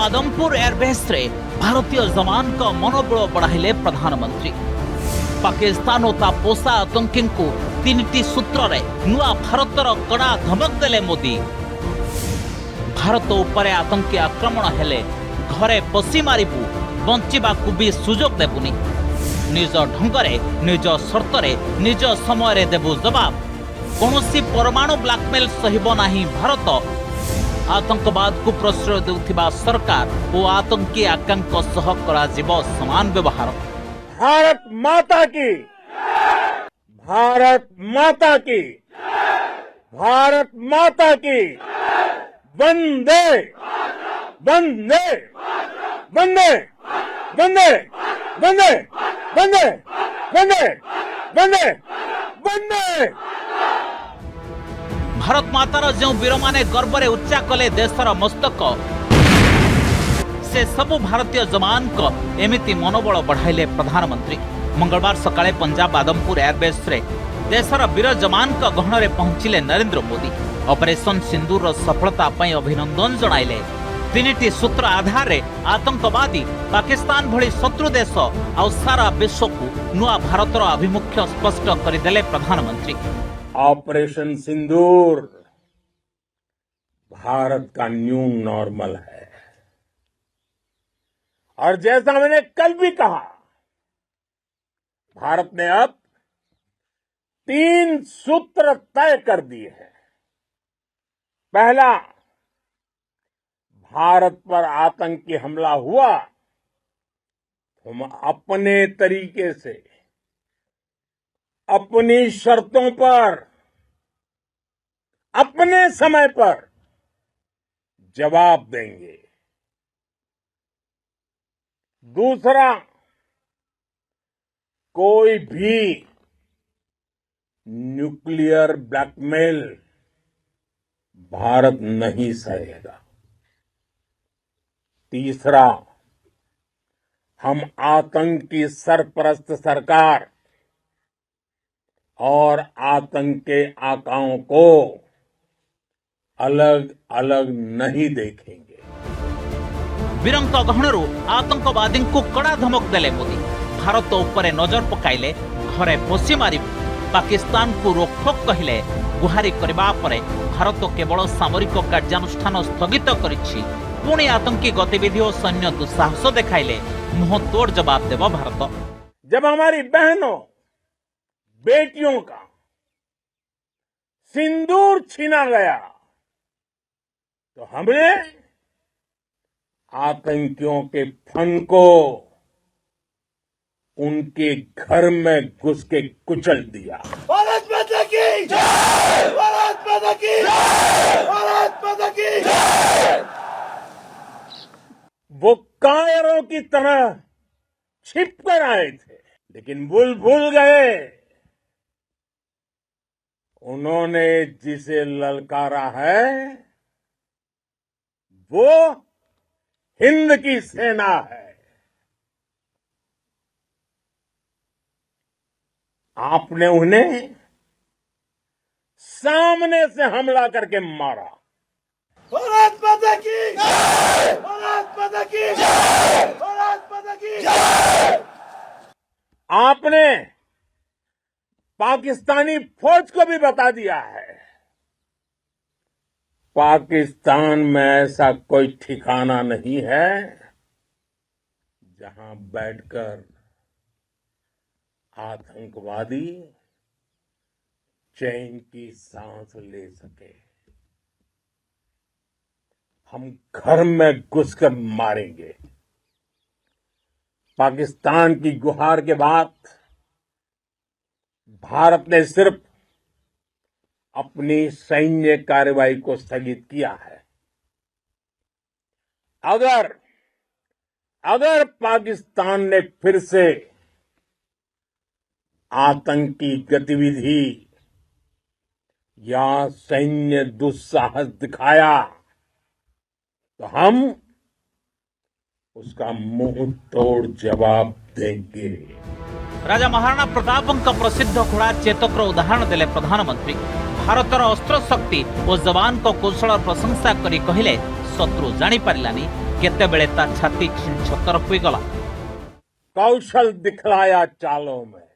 Adampur airbase रे भारतीय जवान का मनोबल बढ़ाइले प्रधानमंत्री। पाकिस्तान और ता पोषा आतंकी को तीनटी सूत्र रे नुआ भारतर कड़ा धमक देले मोदी। भारत उपरे आतंकी आक्रमण हेले घरे पशि मारिबु, बंचिबाकू भी सुजोग देबुनी। निज ढंगरे निज शर्तरे निज समय देबु जवाब। कौनसी परमाणु ब्लैकमेल सहिब नाही भारत। आतंकवाद को प्रश्रय देउथिबा सरकार और आतंकी आकांक सह कराजिबो समान व्यवहार। भारत माता की, भारत माता की, भारत माता की, वंदे वंदे वंदे वंदे वंदे वंदे वंदे वंदे वंदे। भारत मातार जो वीर माने गर्व रे उच्चा कले देशर मस्तक, से सबु भारतीय जवान को एमिति मनोबल बढ़ाइले प्रधानमंत्री। मंगलवार सकाळे पंजाब आदमपुर एयरबेस रे देशर वीर जवान का गहन रे पहुंचिले नरेंद्र मोदी। ऑपरेशन सिंदूर सफलता पई अभिनंदन जणाइले। तीनटी सूत्र आधार रे आतंकवादी पाकिस्तान भली शत्रु देश और सारा विश्व को नुआ भारतर अभिमुख्य स्पष्ट करदेले प्रधानमंत्री। ऑपरेशन सिंदूर भारत का न्यू नॉर्मल है। और जैसा मैंने कल भी कहा, भारत ने अब 3 सूत्र तय कर दिए हैं। पहला, भारत पर आतंकी हमला हुआ तो हम अपने तरीके से, अपनी शर्तों पर, अपने समय पर जवाब देंगे। दूसरा, कोई भी न्यूक्लियर ब्लैकमेल भारत नहीं सहेगा। तीसरा, हम आतंकी सरपरस्त सरकार और आतंक के आकाओं को अलग अलग नहीं देखेंगे। वीरंक गहणरू आतंकवादी को कड़ा धमक देले मोदी। भारत उपरे नजर पकाइले घरे पशि मारिबु, पाकिस्तान को रोकठोक कहिले। गुहारी करबा परे भारत केवल सामरिक कार्यानुष्ठान स्थगित करिछि। पुणी आतंकी गतिविधि और सैन्य दुस्साहस देखाइले मुंह तोड़ जवाब देव भारत। जब हमारी बहनों बेटियों का सिंदूर छीना गया तो हमने आतंकियों के फन को उनके घर में घुस के कुचल दिया। भारत माता की जय! भारत माता की जय! भारत माता की जय! वो कायरों की तरह छिप कर आए थे, लेकिन भूल गए उन्होंने जिसे ललकारा है वो हिंद की सेना है। आपने उन्हें सामने से हमला करके मारा। भारत माता की जय! भारत माता की जय! भारत माता की जय! आपने पाकिस्तानी फौज को भी बता दिया है, पाकिस्तान में ऐसा कोई ठिकाना नहीं है जहां बैठकर आतंकवादी चैन की सांस ले सके। हम घर में घुसकर मारेंगे। पाकिस्तान की गुहार के बाद भारत ने सिर्फ अपनी सैन्य कार्रवाई को स्थगित किया है। अगर पाकिस्तान ने फिर से आतंकी गतिविधि या सैन्य दुस्साहस दिखाया तो हम उसका मुंह तोड़ जवाब देंगे। राजा महाराणा प्रतापन का प्रसिद्ध घोड़ा चेतक उदाहरण देले प्रधानमंत्री। भारतर अस्त्र शक्ति और जवान को कौशल प्रशंसा करी कहले शत्रु जानी पारिलानी केतेबेले ता छाती छिनछतर हुई गला। कौशल दिखलाया चालों में,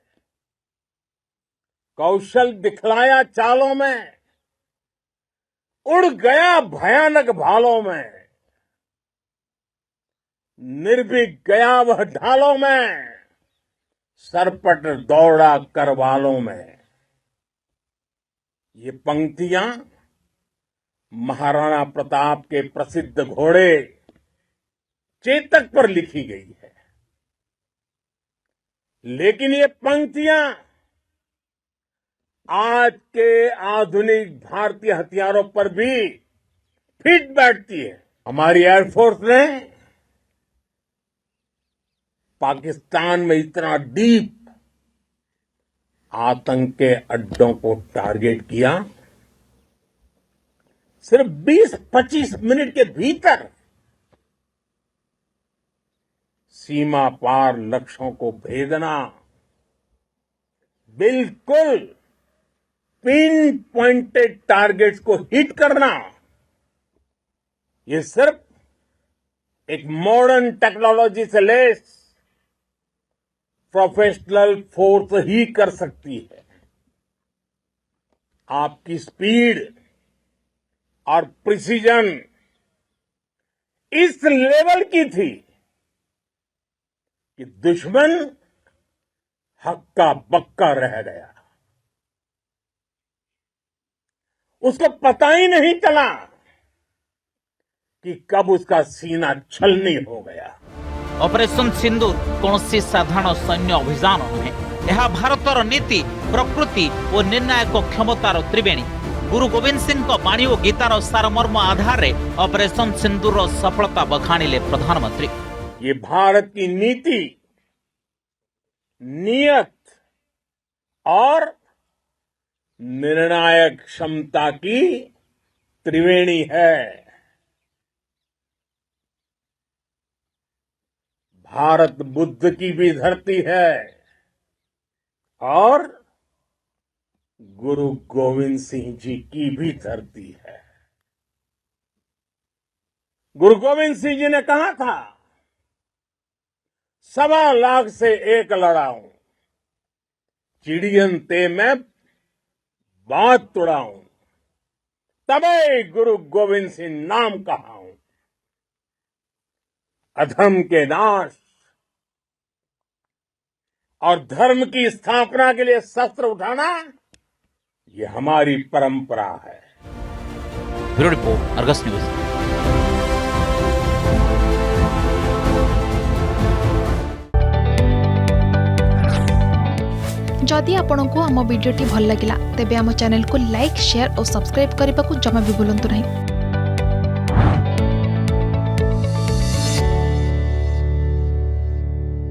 कौशल दिखलाया चालों में, उड़ गया भयानक भालों में, निर्भीक गया वह ढालों में, सरपट दौड़ा करवालों में। ये पंक्तियां महाराणा प्रताप के प्रसिद्ध घोड़े चेतक पर लिखी गई है, लेकिन ये पंक्तियां आज के आधुनिक भारतीय हथियारों पर भी फिट बैठती है। हमारी एयरफोर्स ने पाकिस्तान में इतना डीप आतंक के अड्डों को टारगेट किया, सिर्फ 20-25 मिनट के भीतर सीमा पार लक्ष्यों को भेदना, बिल्कुल पिन पॉइंटेड टारगेट्स को हिट करना, ये सिर्फ एक मॉडर्न टेक्नोलॉजी से लेस प्रोफेशनल फोर्स ही कर सकती है। आपकी स्पीड और प्रिसीजन इस लेवल की थी कि दुश्मन हक्का बक्का रह गया, उसको पता ही नहीं चला कि कब उसका सीना छलनी हो गया। ऑपरेशन सिंदूर कौन साधारण सैन्य अभियान नुहे, यह भारतर नीति, प्रकृति और निर्णायक क्षमतार त्रिवेणी। गुरु गोविंद सिंह बाणी और गीतार सारमर्म आधार में ऑपरेशन सिंदूर सफलता बखाणिले प्रधानमंत्री। ये भारत की नीति, नियत और निर्णायक क्षमता की त्रिवेणी है। भारत बुद्ध की भी धरती है और गुरु गोविंद सिंह जी की भी धरती है। गुरु गोविंद सिंह जी ने कहा था, 1.25 लाख से एक लड़ाऊं, चिड़ियन ते मैं बात तुड़ाऊं, तबे गुरु गोविंद सिंह नाम कहाऊं। अधर्म के नाश और धर्म की स्थापना के लिए शस्त्र उठाना, ये हमारी परंपरा है। Bureau report, Argus news. जदि आपंक आम भिडी भल लगा तेब आम चैनल को लाइक, शेयर और सब्सक्राइब करने को जमा भी भूलु नहीं।